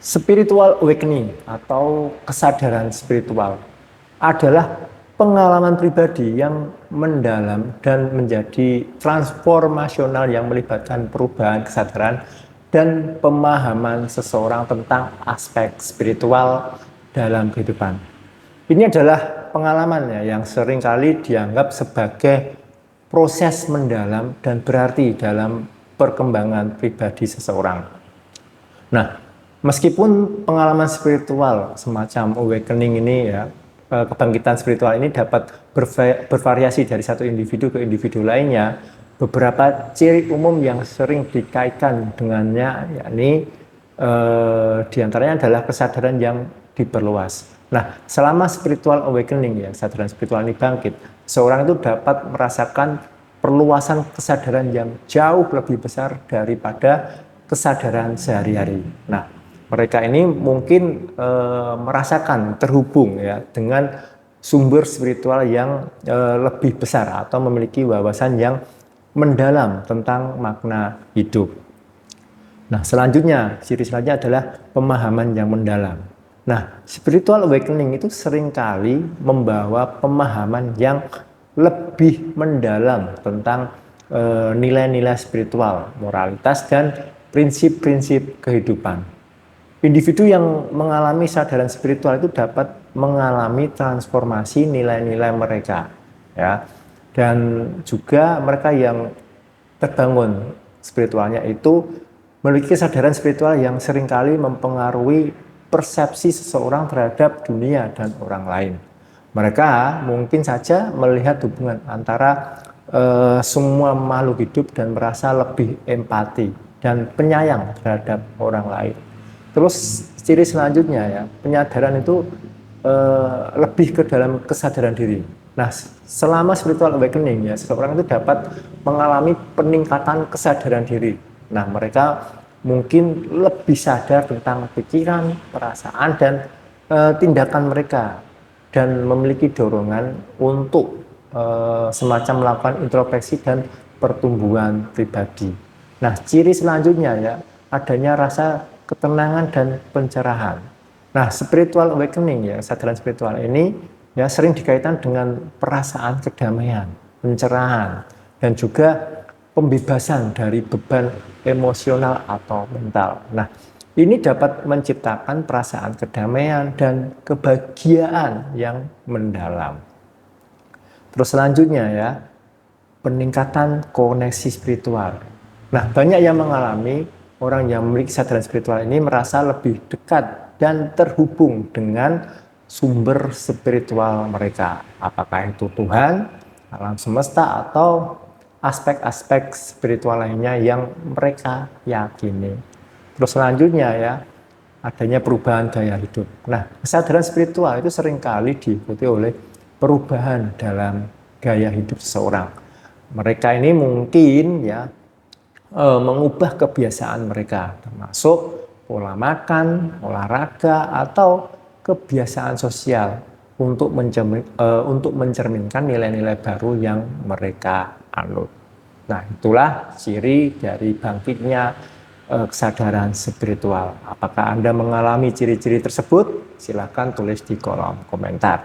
Spiritual awakening atau kesadaran spiritual adalah pengalaman pribadi yang mendalam dan menjadi transformasional yang melibatkan perubahan kesadaran dan pemahaman seseorang tentang aspek spiritual dalam kehidupan. Ini adalah pengalaman yang seringkali dianggap sebagai proses mendalam dan berarti dalam perkembangan pribadi seseorang. Nah, meskipun pengalaman spiritual semacam awakening ini kebangkitan spiritual ini dapat bervariasi dari satu individu ke individu lainnya, beberapa ciri umum yang sering dikaitkan dengannya yakni diantaranya adalah kesadaran yang diperluas. Nah, selama spiritual awakening kesadaran spiritual ini bangkit, seorang itu dapat merasakan perluasan kesadaran yang jauh lebih besar daripada kesadaran sehari-hari. Nah, mereka ini mungkin merasakan terhubung dengan sumber spiritual yang lebih besar atau memiliki wawasan yang mendalam tentang makna hidup. Nah, ciri selanjutnya adalah pemahaman yang mendalam. Nah, spiritual awakening itu seringkali membawa pemahaman yang lebih mendalam tentang nilai-nilai spiritual, moralitas, dan prinsip-prinsip kehidupan. Individu yang mengalami kesadaran spiritual itu dapat mengalami transformasi nilai-nilai mereka, dan juga mereka yang terbangun spiritualnya itu memiliki kesadaran spiritual yang seringkali mempengaruhi persepsi seseorang terhadap dunia dan orang lain. Mereka mungkin saja melihat hubungan antara semua makhluk hidup dan merasa lebih empati dan penyayang terhadap orang lain. Terus ciri selanjutnya penyadaran itu lebih ke dalam kesadaran diri. Nah, selama spiritual awakening seseorang itu dapat mengalami peningkatan kesadaran diri. Nah, mereka mungkin lebih sadar tentang pikiran, perasaan, dan tindakan mereka, dan memiliki dorongan untuk semacam melakukan introspeksi dan pertumbuhan pribadi. Nah, ciri selanjutnya adanya rasa ketenangan dan pencerahan. Nah, spiritual awakening kesadaran spiritual ini sering dikaitkan dengan perasaan kedamaian, pencerahan, dan juga pembebasan dari beban emosional atau mental. Nah, ini dapat menciptakan perasaan kedamaian dan kebahagiaan yang mendalam. Terus selanjutnya peningkatan koneksi spiritual. Nah, banyak yang mengalami orang yang memiliki kesadaran spiritual ini merasa lebih dekat dan terhubung dengan sumber spiritual mereka. Apakah itu Tuhan, alam semesta, atau aspek-aspek spiritual lainnya yang mereka yakini. Terus selanjutnya adanya perubahan gaya hidup. Nah, kesadaran spiritual itu seringkali diikuti oleh perubahan dalam gaya hidup seseorang. Mereka ini mungkin mengubah kebiasaan mereka, termasuk pola makan, olahraga, atau kebiasaan sosial untuk mencerminkan nilai-nilai baru yang mereka anut. Nah, itulah ciri dari bangkitnya kesadaran spiritual. Apakah Anda mengalami ciri-ciri tersebut? Silakan tulis di kolom komentar.